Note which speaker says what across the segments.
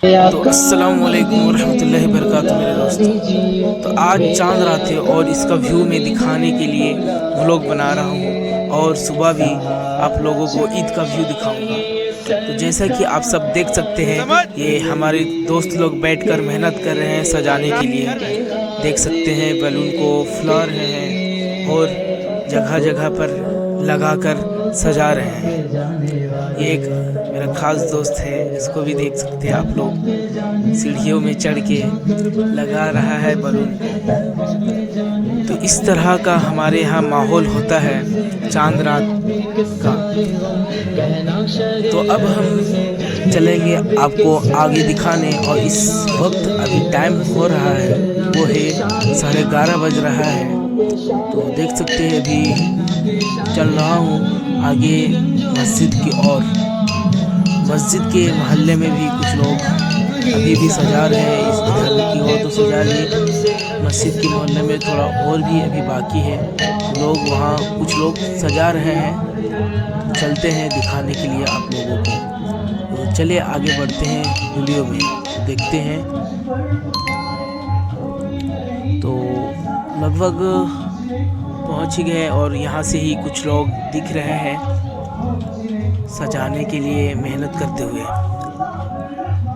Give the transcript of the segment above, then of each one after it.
Speaker 1: तो अस्सलाम वालेकुम वरहमतुल्लाहि वबरकातुहू मेरे दोस्तों। तो आज चांद रात है और इसका व्यू मैं दिखाने के लिए व्लॉग बना रहा हूँ और सुबह भी आप लोगों को ईद का व्यू दिखाऊंगा। तो जैसा कि आप सब देख सकते हैं, ये हमारे दोस्त लोग बैठकर मेहनत कर रहे हैं सजाने के लिए। देख सकते हैं बैलून को फ्लावर हैं और जगह जगह पर लगाकर सजा रहे हैं। ये एक मेरा खास दोस्त है, इसको भी देख सकते हैं आप लोग। सीढ़ियों में चढ़ के लगा रहा है बैलून को। तो इस तरह का हमारे यहाँ माहौल होता है चांद रात का। तो अब हम चलेंगे आपको आगे दिखाने, और इस वक्त अभी टाइम हो रहा है, वो है 11:30 बज रहा है। तो देख सकते हैं अभी चल रहा हूँ आगे मस्जिद की ओर। मस्जिद के मोहल्ले में भी कुछ लोग अभी भी सजा रहे हैं, इस घर की ओर तो सजा लिए। मस्जिद के मोहल्ले में थोड़ा और भी अभी बाकी है, लोग वहाँ कुछ लोग सजा रहे हैं। तो चलते हैं दिखाने के लिए आप लोगों को। तो चलिए आगे बढ़ते हैं वीडियो में, तो देखते हैं। तो लगभग पहुंच ही गए और यहाँ से ही कुछ लोग दिख रहे हैं सजाने के लिए मेहनत करते हुए।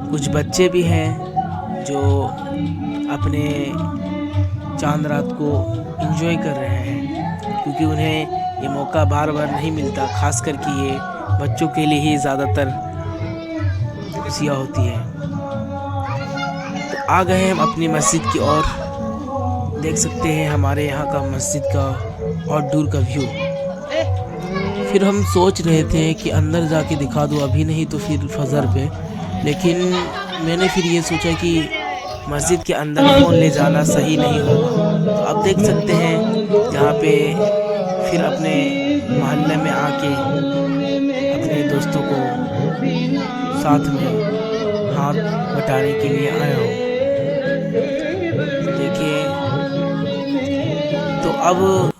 Speaker 1: कुछ बच्चे भी हैं जो अपने चांद रात को एंजॉय कर रहे हैं, क्योंकि उन्हें ये मौका बार बार नहीं मिलता। खास करके ये बच्चों के लिए ही ज़्यादातर खुशियाँ होती है। तो आ गए हम अपनी मस्जिद की ओर। देख सकते हैं हमारे यहाँ का मस्जिद का आउटडोर का व्यू। फिर हम सोच रहे थे कि अंदर जाके दिखा दूँ, अभी नहीं तो फिर फजर पे। लेकिन मैंने फिर ये सोचा कि मस्जिद के अंदर फ़ोन ले जाना सही नहीं होगा। तो आप देख सकते हैं यहाँ पे फिर अपने मोहल्ले में आके अपने दोस्तों को साथ में हाथ बटाने के लिए आया हूँ। देखिए, तो अब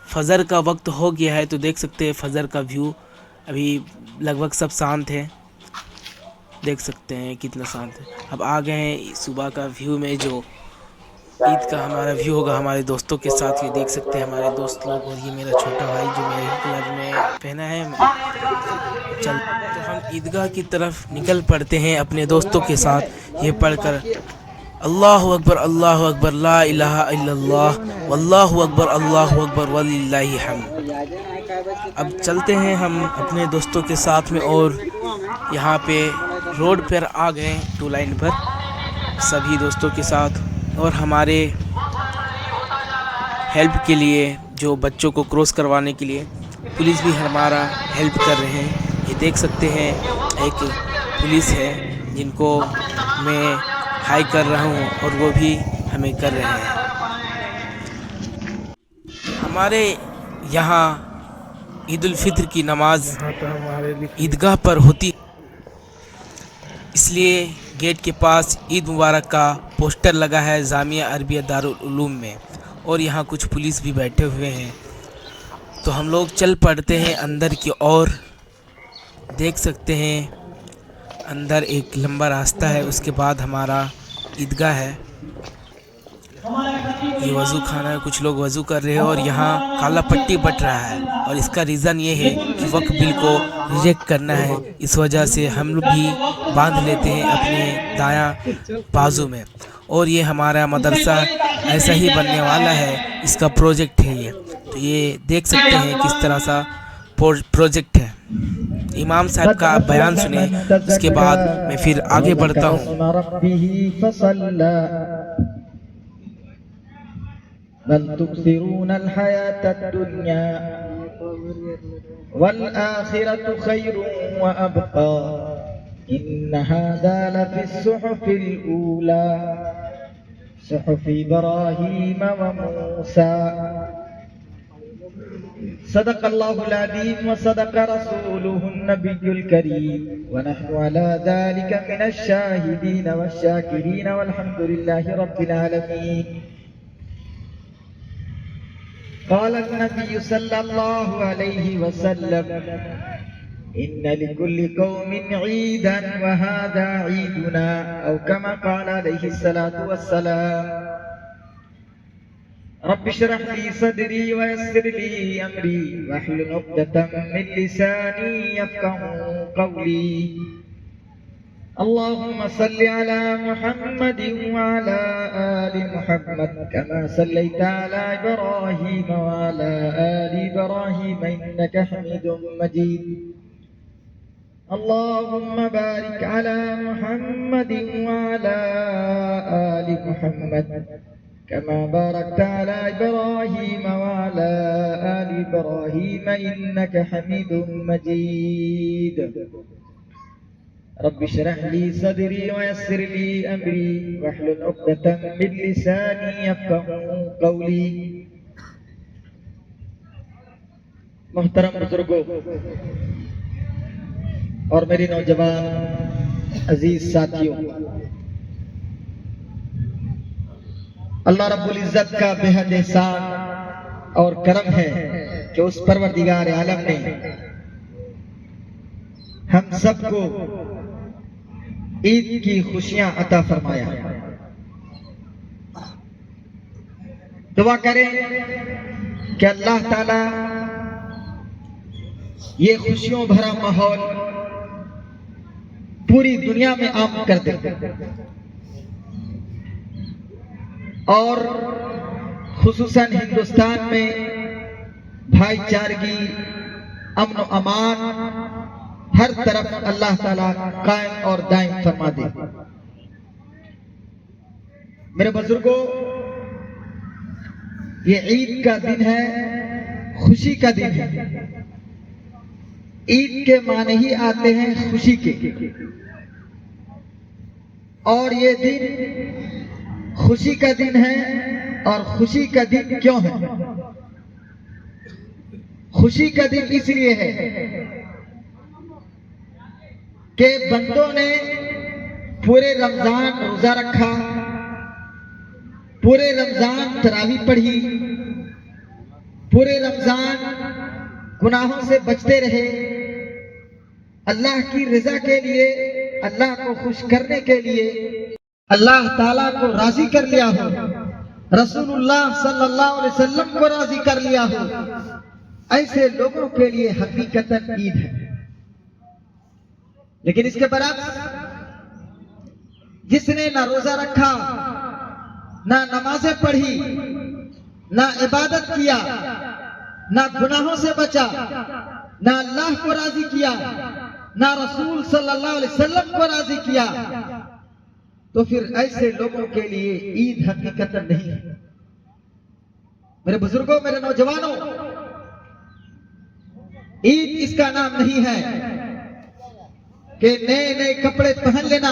Speaker 1: फजर का वक्त हो गया है, तो देख सकते हैं फजर का व्यू। अभी लगभग सब शांत है, देख सकते हैं कितना शांत है। अब आ गए हैं सुबह का व्यू में, जो ईद का हमारा व्यू होगा हमारे दोस्तों के साथ। ये देख सकते हैं हमारे दोस्त लोग, और ये मेरा छोटा भाई जो मेरे कलर में पहना है। चल, तो हम ईदगाह की तरफ निकल पड़ते हैं अपने दोस्तों के साथ, ये पढ़कर अल्लाहु अकबर ला इलाहा इल्लल्लाह वल्लाहु अकबर वलिल्लाहि हम्द। अब चलते हैं हम अपने दोस्तों के साथ में, और यहाँ पे रोड पर आ गए 2 लाइन पर सभी दोस्तों के साथ। और हमारे हेल्प के लिए, जो बच्चों को क्रॉस करवाने के लिए पुलिस भी हमारा हेल्प कर रहे हैं। ये देख सकते हैं एक पुलिस है जिनको मैं हाई कर रहा हूँ, और वो भी हमें कर रहे हैं। हमारे यहाँ ईद उल फित्र की नमाज ईदगाह पर होती, इसलिए गेट के पास ईद मुबारक का पोस्टर लगा है जामिया अरबिया दारुल उलूम में, और यहाँ कुछ पुलिस भी बैठे हुए हैं। तो हम लोग चल पड़ते हैं अंदर की ओर। देख सकते हैं अंदर एक लंबा रास्ता है, उसके बाद हमारा ईदगाह है। ये वज़ू खाना है, कुछ लोग वज़ू कर रहे हैं, और यहाँ काला पट्टी बट रहा है। और इसका रीज़न ये है कि वक्फ बिल को रिजेक्ट करना है, इस वजह से हम लोग भी बांध लेते हैं अपने दायां बाजू में। और ये हमारा मदरसा ऐसा ही बनने वाला है, इसका प्रोजेक्ट है ये। तो ये देख सकते हैं किस तरह सा प्रोजेक्ट है। इमाम साहब का बयान सुने, उसके बाद मैं फिर आगे बढ़ता हूँ।
Speaker 2: बल तुक्सिरून हयात दुनिया वल आखिरतु खैरुन व अबका इन्न हादा लफी सुहुफिल ऊला सुहुफि इब्राहीम व मूसा। सदक़ल्लाहुल अज़ीम व सदक़ रसूलुहुन नबियुल करीम व नहनु अला ज़ालिका मिनश शाहिदीन वश्शाकिरीन वल्हम्दुलिल्लाहि रब्बिल आलमीन। क़ाल नबी सल्लल्लाहु अलैहि वसल्लम إن لكل قوم عيدا وهذا عيدنا أو كما قال عليه الصلاة والسلام. رب اشرح لي صدري ويسر لي أمري واحلل عقدة من لساني يفقهوا قولي. اللهم صل على محمد وعلى آل محمد كما صليت على إبراهيم وعلى آل إبراهيم إنك حميد مجيد. اللهم بارك على محمد وعلى آل محمد كما باركت على إبراهيم وعلى آل إبراهيم إنك حميد مجيد. رب اشرح لي صدري ويسر لي أمري واحلل عقدة من لساني يفقهوا قولي. محترم बुजुर्गों और मेरी नौजवान अजीज साथियों, अल्लाह रब्बुल इज्जत का बेहद एहसान और करम है कि उस परवरदिगार आलम ने हम सबको ईद की खुशियां अता फरमाया। दुआ करें कि अल्लाह ताला ये खुशियों भरा माहौल पूरी दुनिया में आम कर दे और खुसूसन हिंदुस्तान में भाईचारगी, अमन व अमान हर तरफ अल्लाह ताला कायम और दायम फरमा दे। मेरे बुजुर्गों, ये ईद का दिन है, खुशी का दिन है। ईद के माने ही आते हैं खुशी के, और ये दिन खुशी का दिन है। और खुशी का दिन क्यों है? खुशी का दिन इसलिए है कि बंदों ने पूरे रमजान रोजा रखा, पूरे रमजान तरावी पढ़ी, पूरे रमजान गुनाहों से बचते रहे, अल्लाह की रजा के लिए, अल्लाह को खुश करने के लिए, अल्लाह ताला को राजी कर लिया हो, रसूलुल्लाह सल्लल्लाहु अलैहि वसल्लम को राजी कर लिया हो, ऐसे लोगों के लिए हकीकतन ईद है। लेकिन इसके बरक्स जिसने ना रोजा रखा, ना नमाजें पढ़ी, ना इबादत किया, ना गुनाहों से बचा, ना अल्लाह को राजी किया, ना रसूल सल्लल्लाहु अलैहि वसल्लम को राजी किया, तो फिर ऐसे लोगों के लिए ईद हकीकतन नहीं है। मेरे बुजुर्गों, मेरे नौजवानों, ईद इसका नाम नहीं है कि नए नए कपड़े पहन लेना।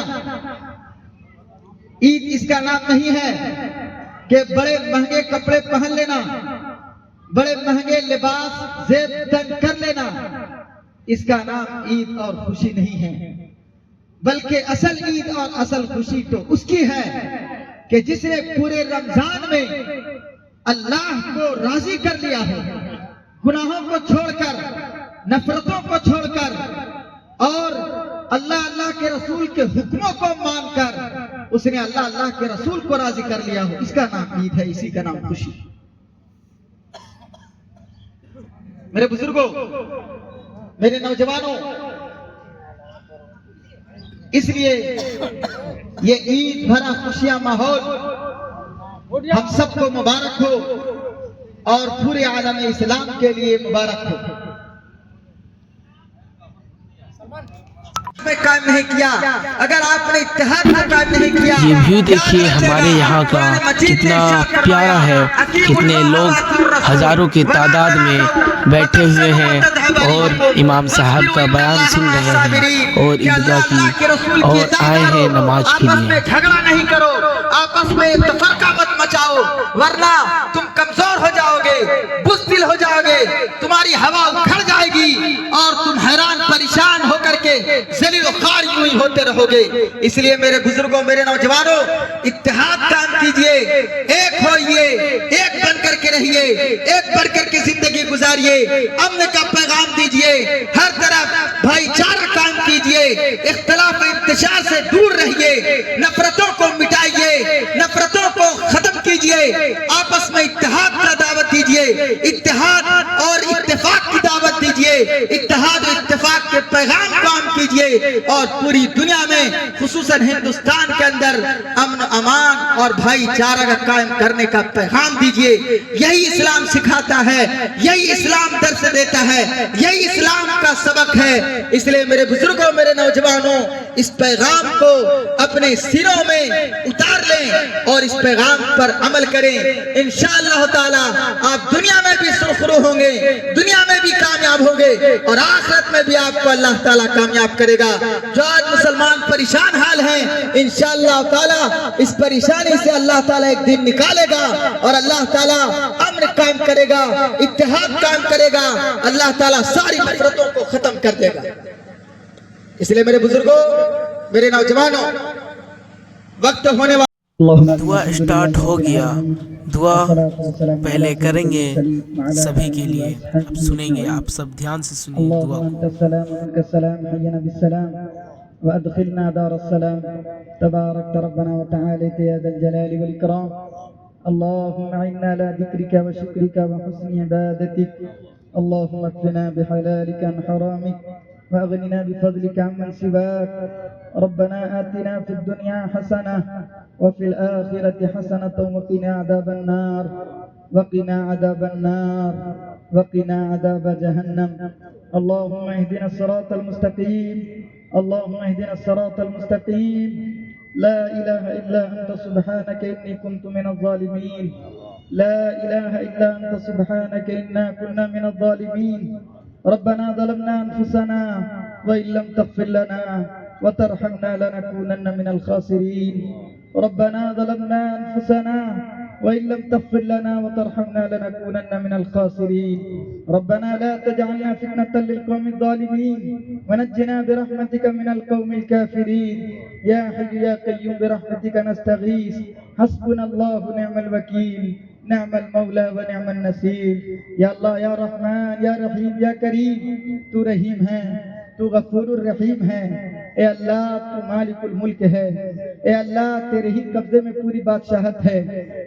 Speaker 2: ईद इसका नाम नहीं है कि बड़े महंगे कपड़े पहन लेना, बड़े महंगे लिबास जेब तन कर लेना। इसका नाम ईद और खुशी नहीं है, बल्कि असल ईद और असल खुशी तो उसकी है कि जिसने पूरे रमजान में अल्लाह को राजी कर लिया हो, गुनाहों को छोड़कर, नफरतों को छोड़कर और अल्लाह अल्लाह के रसूल के हुक्मों को मानकर उसने अल्लाह अल्लाह के रसूल को राजी कर लिया हो, इसका नाम ईद है, इसी का नाम खुशी। मेरे बुजुर्गों, मेरे नौजवानों, इसलिए ये ईद भरा खुशियां माहौल हम सबको मुबारक हो और पूरे आलम इस्लाम के लिए मुबारक हो। कायम नहीं किया, अगर आपने इत्तेहाद में कायम नहीं किया।
Speaker 1: ये व्यू देखिए हमारे यहाँ का कितना प्यारा है, कितने लोग हजारों की तादाद में बैठे हुए हैं और इमाम साहब का बयान सुन रहे हैं और ईदगाह की और आए हैं नमाज के लिए।
Speaker 2: झगड़ा नहीं करो, आपस में इत्तेफाक मत मचाओ, वरना तुम कमजोर हो जाओगे, बुज़दिल हो जाओगे, तुम्हारी हवा उखड़ जाएगी और तुम हैरान परेशान होकर के जलील ख़ार यूं ही होते रहोगे। इसलिए मेरे बुजुर्गों, मेरे नौजवानों, इत्तेहाद काम कीजिए, एक होइए, एक बनकर के रहिए, एक बढ़कर के जिंदगी गुजारिए, अमन का पैगाम दीजिए, हर तरफ भाईचारा कायम कीजिए, इख्तिलाफ इंतशार से दूर रहिए, नफरतों को मिटाइए, नफरतों को खत्म कीजिए, आपस में इत्तेहाद का दावत दीजिए, इत्तेहाद और इत्तेफाक की दावत दीजिए, इत्तेहाद और इत्तेफाक के पैगाम काम कीजिए और पूरी दुनिया में खुसूसन हिंदुस्तान के अंदर अमन अमान और भाईचारा का कायम करने का पैगाम दीजिए। यही इस्लाम सिखाता है, यही इस्लाम दर्स देता है, यही इस्लाम का सबक है। इसलिए मेरे बुजुर्गों, मेरे नौजवानों, इस पैगाम को अपने सिरों में उतार लें और इस पैगाम पर अमल करें। इंशाअल्लाह ताला आप दुनिया में भी सुरखरू होंगे, दुनिया में भी कामयाब होंगे और आखिरत में भी आपको अल्लाह ताला कामयाब करेगा। जो आज मुसलमान परेशान हाल हैं, इंशाअल्लाह ताला इस परेशानी से अल्लाह ताला एक दिन निकालेगा और अल्लाह ताला अमन कायम करेगा, इत्तेहाद कायम करेगा, अल्लाह ताला सारी नफरतों को खत्म कर देगा। इसलिए मेरे बुजुर्गों, मेरे नौजवानों, वक्त होने वाला
Speaker 1: दुआ स्टार्ट हो गया। दुआ पहले करेंगे सभी के लिए, अब सुनेंगे, आप सब ध्यान से सुनिए दुआ को।
Speaker 2: वअदखिलना दारस्सलाम तबारक रब्बना व तआला या दल जलाली वल इकराम। अल्लाहुम्मा इन्ना अला ज़िक्रिका व शुक्रिका व हुस्नि इबादतिक। अल्लाहुम्मा अक्फिना बिहलालिका अन हरामिक वअगनिना बिफज़लिका अम्मन सिवाक। रब्बना आतिना फिद दुनिया हसनह व फिल आखिरति हसनतन व क़िना अज़ाबन नार वक़िना अज़ाबन नार वक़िना अज़ाब जहन्नम। अल्लाहुम्मा इहदिना सिरातल मुस्तक़ीम। अल्लाहुम्मा इहदिना सिरातल मुस्तक़ीम। ला इलाहा इल्ला अंता सुब्हानका इन्नी कुन्तु मिनज़ ज़ालिमीन। ला इलाहा इल्ला अंता सुब्हानका इन्ना कुन्ना मिनज़ ज़ालिमीन। रब्बना ज़लमना अनफुसना व इन लम तग़फिर लना व तरहमना लनकूनन्ना मिनल ख़ासिरीन। रब्बना ज़लमना अनफुसना व इन लम तग़फिर लना व तरहमना लनकूनन्ना मिनल ख़ासिरीन। रब्बना ला तजअलना फितनतन लिलक़ौमिज़ ज़ालिमीन व नज्जिना बिरहमतिका मिनल क़ौमिल काफ़िरीन। या हय्यु या क़य्यूम बिरहमतिका नस्तगीस। हस्बुनल्लाहु व निअमल वकील। निअमल मौला व निअमन नसीर। या अल्लाह, या रहमान, या रहीम, या करीम, तू रहीम है, तू गफूरुर रहीम है। ए अल्लाह, तू मालिकुल मुल्क है। ए अल्लाह, तेरे ही कब्जे में पूरी बादशाहत है।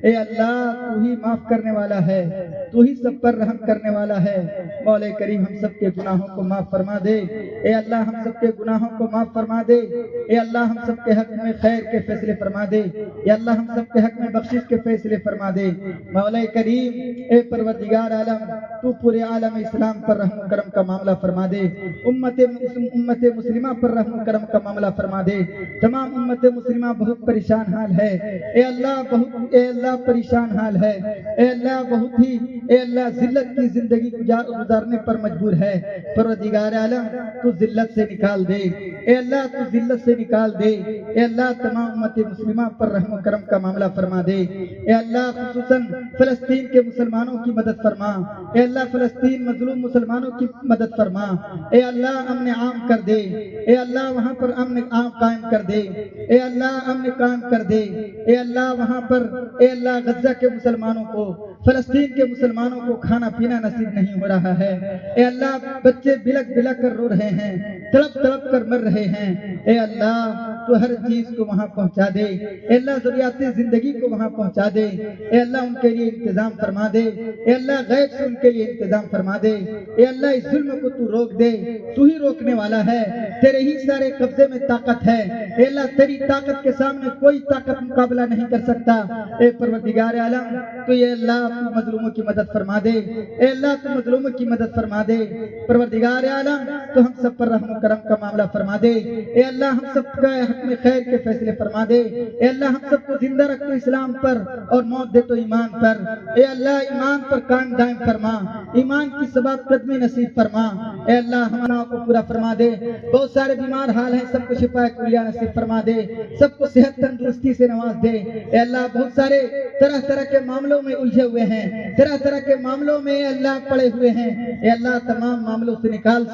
Speaker 2: ए अल्लाह, तू ही माफ करने वाला है, तू ही सब पर रहम करने वाला है। मौला करीम, हम सब के गुनाहों को माफ फरमा दे। ए अल्लाह, हम सब के गुनाहों को माफ फरमा दे। ए अल्लाह, हम सब के हक में खैर के फैसले फरमा दे। ए अल्लाह, हम सब के हक में बख्शिश के फैसले फरमा दे। मौला करीम, ए परवरदिगार आलम, तू पूरे आलम इस्लाम पर रहम करम का मामला फरमा दे। उम्मत मुस्लिमा पर रहम करम का मामला फरमा दे। तमाम उम्मत मुस्लिमा बहुत परेशान हाल है। ए अल्लाह, बहुत ए अल्लाह परेशान हाल है। ए अल्लाह, बहुत ही ए अल्लाह जिल्लत की जिंदगी गुजारने पर मजबूर है। परवरदिगार आलम, तू जिल्लत से निकाल दे। ए अल्लाह, तू जिल्लत से निकाल दे। ए अल्लाह, तमाम उम्मत मुस्लिमा पर रहम करम का मामला फरमा दे। ए अल्लाह, खुसूसन फलस्तीन के मुसलमानों की मदद फरमा। ए अल्लाह, फलस्तीन मजलूम मुसलमानों की मदद फरमा। ए अल्लाह, अमन आम कर दे। ए अल्लाह, वहाँ पर अमन आम कायम कर दे। ए अल्लाह, अमन कायम कर दे। ए अल्लाह, वहाँ पर ए अल्लाह, गज़ा के मुसलमानों को, फलस्तीन के मुसलमानों को खाना पीना नसीब नहीं हो रहा है। ए अल्लाह, बच्चे बिलक बिलक कर रो रहे हैं, तड़प तड़प कर मर रहे हैं। ए अल्लाह, तो हर चीज को वहाँ पहुँचा दे। ए अल्लाह, ज़रूरियाते जिंदगी को वहाँ पहुँचा दे। ए अल्लाह, उनके लिए इंतजाम फरमा दे। ए अल्लाह, गैब से उनके लिए इंतजाम फरमा दे। ए अल्लाह, इस जुल्म को तू रोक दे। तू ही रोकने वाला है, तेरे ही सारे कब्जे में ताकत है। ए अल्लाह, तेरी ताकत के सामने कोई ताकत मुकाबला नहीं कर सकता। ए परवरदिगार आलम, तो ये अल्लाह, तू मजलूमों की मदद फरमा दे। ए अल्लाह, तू मजलूमों की मदद फरमा दे। परवरदिगार आलम, तो हम सब पर रहम करम का मामला फरमा दे। ए अल्लाह, हम सब का हक में खैर के फैसले फरमा दे। ए अल्लाह, हम सबको जिंदा रख तो इस्लाम पर और मौत दे तो ईमान पर। ए अल्लाह, ईमान पर कायम दायम फरमा, ईमान की सबात कदमी नसीब फरमा। ए अल्लाह, हमारा को पूरा फरमा दे। बहुत सारे बीमार हाल हैं, सबको शिफा कुलिया नसीब फरमा दे, सबको सेहत तंदुरुस्ती से नवाज दे। ए अल्लाह, बहुत सारे तरह तरह के मामलों में उलझे हुए हुए हैं, तरह तरह के मामलों में अल्लाह पड़े हुए हैं। ए अल्लाह तमाम मामलों से निकाल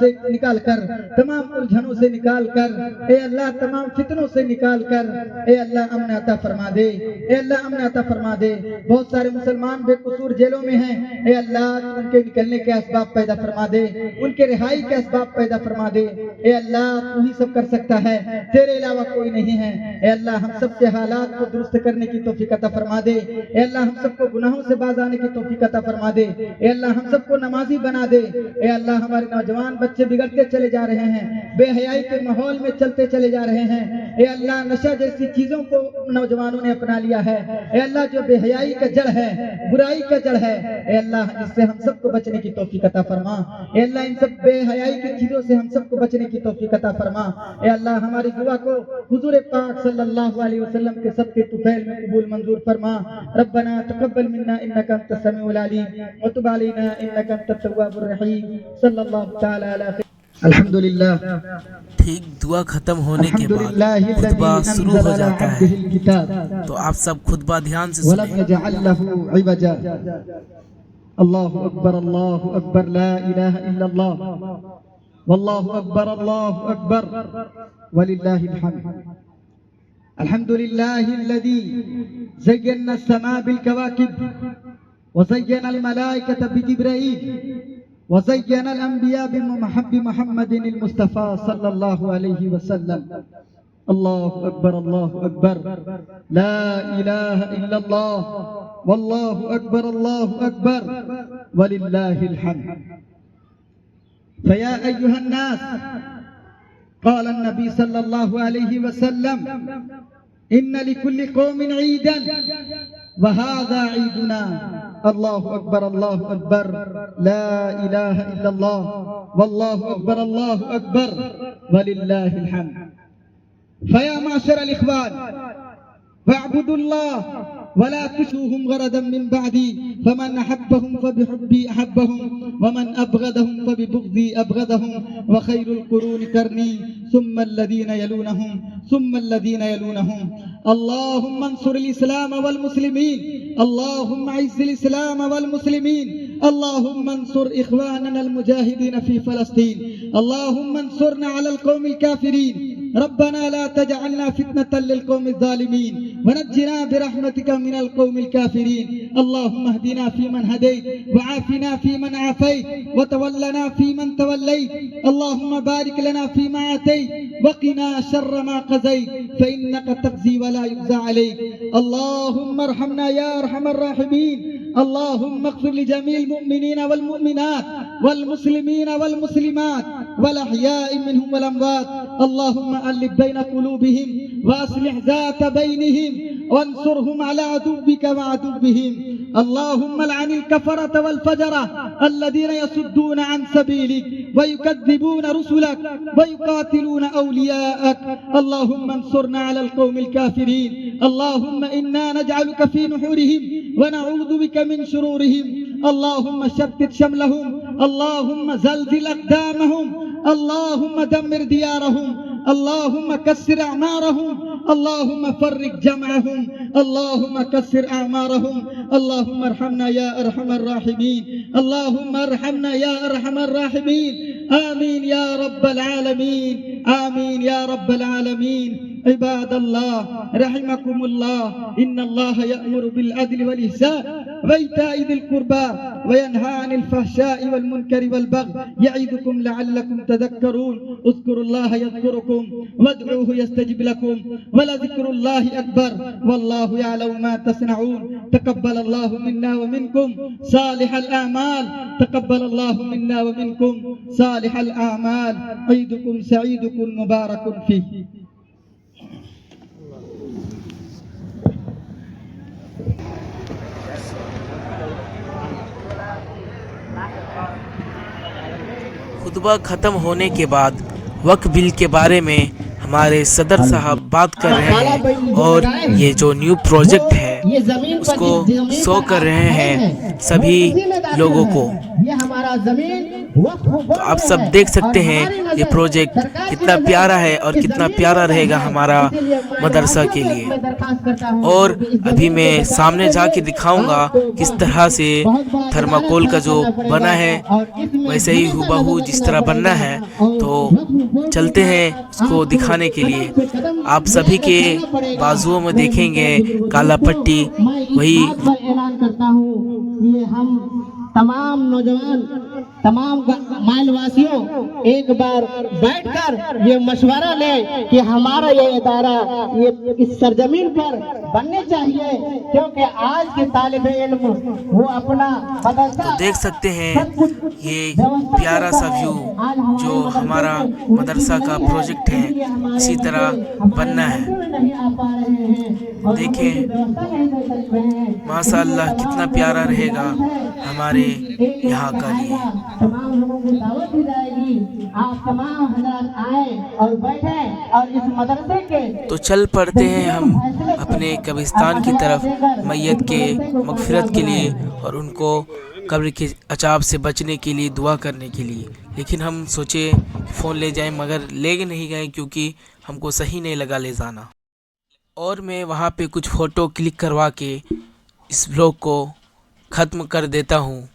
Speaker 2: कर, तमाम उलझनों से निकाल कर, ए अल्लाह तमाम फितनों से निकाल कर, ए अल्लाह अमन अता फरमा दे, ए अल्लाह अमन अता फरमा दे। बहुत सारे मुसलमान बेकसूर जेलों में हैं, ए अल्लाह उनके निकलने के असबाब पैदा फरमा दे, उनके रिहाई के असबाब पैदा फरमा दे। ए अल्लाह तू ही सब कर सकता है, तेरे अलावा कोई नहीं है। ए अल्लाह हम सब के हालात को दुरुस्त करने की तौफीक अता फरमा दे। ए अल्लाह हम सबको गुनाहों से बाज आने की तौफीक अता फरमा दे। ए अल्लाह हम सबको नमाजी बना दे। ए अल्लाह हमारे नौजवान बच्चे बिगड़ते चले जा रहे हैं, बेहयाई के माहौल में चलते चले जा रहे हैं। ए अल्लाह नशा जैसी चीजों को नौजवानों ने अपना लिया है। ए अल्लाह जो बेहयाई का जड़ है, बुराई का जड़ है, ए अल्लाह इससे हम सबको बचने की तौफीक अता फरमा। ए अल्लाह इन सब बेहयाई की चीजों से हम सबको बचने की तौफीक अता फरमा। ए अल्लाह हमारी दुआ को हुजूर पाक सल्लल्लाहु अलैहि वसल्लम के सबके तुफैल में कबूल मंजूर फरमा। रब्बना तक़ब्बल मिन्ना इन्नका अंतस समीउल अलीम व तुब अलैना इन्नका अंतत तव्वाबुर रहीम। सल्लल्लाहु तआला अला अल्हम्दुलिल्लाह।
Speaker 1: ठीक दुआ खत्म होने के बाद खुतबा शुरू हो जाता है, तो आप सब खुतबा ध्यान से सुनें।
Speaker 2: अल्लाहु अकबर ला इलाहा इल्लल्लाह वल्लाहु अकबर वलिल्लाहिल हम्द। अल्हम्दुलिल्लाहिल्लज़ी ज़य्यना अस्समा बिल कवाकिब व ज़य्यना अल मलाइकता बिजिब्राईल व ज़य्यना अल अंबिया बिमुहम्मदिन अल मुस्तफा सल्लल्लाहु अलैहि वसल्लम। अल्लाहु अकबर ला इलाहा इल्लल्लाह वल्लाहु अकबर वलिल्लाहिल हम्द। फया अय्युहन नास क़ाल अन्नबी सल्लल्लाहु अलैहि वसल्लम इन्न लिकुल्लि क़ौमिन ईदन व हाज़ा ईदुना। अल्लाहु अकबर ला इलाहा इल्लल्लाह वल्लाहु अकबर वलिल्लाहिल हम्द। फया माशरल इख्वान वअब्दुल्लाह वला तुशूहुम गरदन मिन बअदी फमन अहब्बहुम फबिहुब्बी अहब्बहुम वमन अबगदहुम फबिबुग़दी अबगदहुम व खैरुल कुरून करनी सुम्मा अल्लज़ीना यलूनहुम। अल्लाहुम्मा अंसुरिल इस्लाम वल मुस्लिमीन, अल्लाहुम्मा अइज़्ज़िल इस्लाम वल मुस्लिमीन, अल्लाहुम्मा अंसुर इख्वानना अल मुजाहिदीन फी फ़लस्तीन, अल्लाहुम्मा अंसुरना अलल क़ौमिल काफ़िरीन, रब्बना ला तजअलना फितनतल लिल क़ौमिज़ ज़ालिमीन वनज्जिना बिरहमतिका मिनल क़ौमिल काफ़िरीन। अल्लाहुम्मा अहदिना फ़ीमन हदैत वआफ़िना फ़ीमन आफ़ैत वतवल्लना फ़ीमन तवल्लैत। अल्लाहुम्मा बारिक लना फ़ीमा आतैत वक़िना शर्र मा क़ज़ैत फ़इन्नका तक़ज़ी वला युक़ज़ा अलैक। अल्लाहुम्मा अरहमना या अरहमर राहिमीन। अल्लाहुम्मा इग़फ़िर लिजमीइल मुअ्मिनीना वल मुअ्मिनात वल मुस्लिमीना वल मुस्लिमात वल अहयाइ मिनहुम वल अमवात। अल्लाहुम्मा अल्लिफ़ बैन क़ुलूबिहिम व अस्लिह ज़ात बैनिहिम वंसुरहुम अला अदुव्विका व अदुव्विहिम। अल्लाहुम्मा लअनिल कफ़रत वल फ़जरा अल्लज़ीना यसुद्दूना अन सबीलिक व युकज़्ज़िबूना रुसुलक व युक़ातिलूना औलियाअक। अल्लाहुम्मा अंसुरना अलल क़ौमिल काफ़िरीन। अल्लाहुम्मा इन्ना नजअलुका फ़ी नुहूरिहिम व नऊज़ु बिका मिन शुरूरिहिम। अल्लाहुम्मा शत्तित शमलहुम, अल्लाहुम्मा ज़लज़िल अक़दामहुम, अल्लाहुम्मा दम्मिर दियारहुम, अल्लाहुम्मा कस्सिर अअमारहुम, अल्लाहुम्मा फ़र्रिक़ जमअहुम, अल्लाहुम्मा कस्सिर अअमारहुम। अल्लाहुम्मा अरहमना या अरहमर राहिमीन, अल्लाहुम्मा अरहमना या अरहमर राहिमीन। आमीन या रब्बल आलमीन, आमीन या रब्बल आलमीन। इबादल्लाह रहिमकुमुल्लाह, इन्नल्लाह यअमुरु बिल अदलि वल इहसान व इताइ ज़िल कुर्बा व यनहा अनिल फ़हशाइ वल मुनकरि वल बग़य यइदुकुम लअल्लकुम तज़क्करून। उज़्कुरुल्लाह यज़्कुरुकुम वद्ऊहु यस्तजिब लकुम व लज़िक्रुल्लाहि अकबर वल्लाहु यअलमु मा तस्नऊन। तक़ब्बलल्लाहु मिन्ना व मिनकुम सालिहल अअमाल, तक़ब्बलल्लाहु मिन्ना व मिनकुम सालिहल अअमाल। ईदुकुम सईदुकुम मुबारकुन फ़ीह।
Speaker 1: खुतबा ख़त्म होने के बाद वक्फ बिल के बारे में हमारे सदर साहब बात कर रहे हैं और ये जो न्यू प्रोजेक्ट है उसको शो कर रहे हैं सभी लोगों को।
Speaker 3: ये हमारा जमीन
Speaker 1: तो आप सब देख सकते हैं ये प्रोजेक्ट कितना प्यारा है और कितना प्यारा रहेगा हमारा मदरसा के लिए। और अभी मैं सामने जाके दिखाऊंगा किस तरह से थर्माकोल का जो बना है वैसे ही हूबहू जिस तरह बनना है। तो चलते हैं उसको दिखाने के लिए। आप सभी के बाजुओं में देखेंगे काला पट्टी, वही
Speaker 3: ऐलान करता हूँ ये हम तमाम नौजवान, तमाम माइल वासियों एक बार बैठकर ये मशवरा ले कि हमारा ये इदारा ये इस सरजमीन पर बनने चाहिए, क्योंकि आज के तालिब इल्म वो अपना मदरसा
Speaker 1: तो देख सकते हैं ये प्यारा सा व्यू जो हमारा मदरसा का प्रोजेक्ट है इसी तरह बनना है। देखें माशाअल्लाह कितना प्यारा रहेगा हमारे यहाँ का लिए।
Speaker 3: तमाम लोगों को दावत दी जाएगी, आप तमाम हज़रात आए और बैठे और इस मदरसे के
Speaker 1: तो चल पड़ते हैं हम अपने कब्रिस्तान की तरफ मैयत के मगफिरत के लिए और उनको कब्र के अजाब से बचने के लिए दुआ करने के लिए। लेकिन हम सोचे फ़ोन ले जाएं मगर ले नहीं गए क्योंकि हमको सही नहीं लगा ले जाना। और मैं वहाँ पे कुछ फ़ोटो क्लिक करवा के इस ब्लॉग को ख़त्म कर देता हूँ।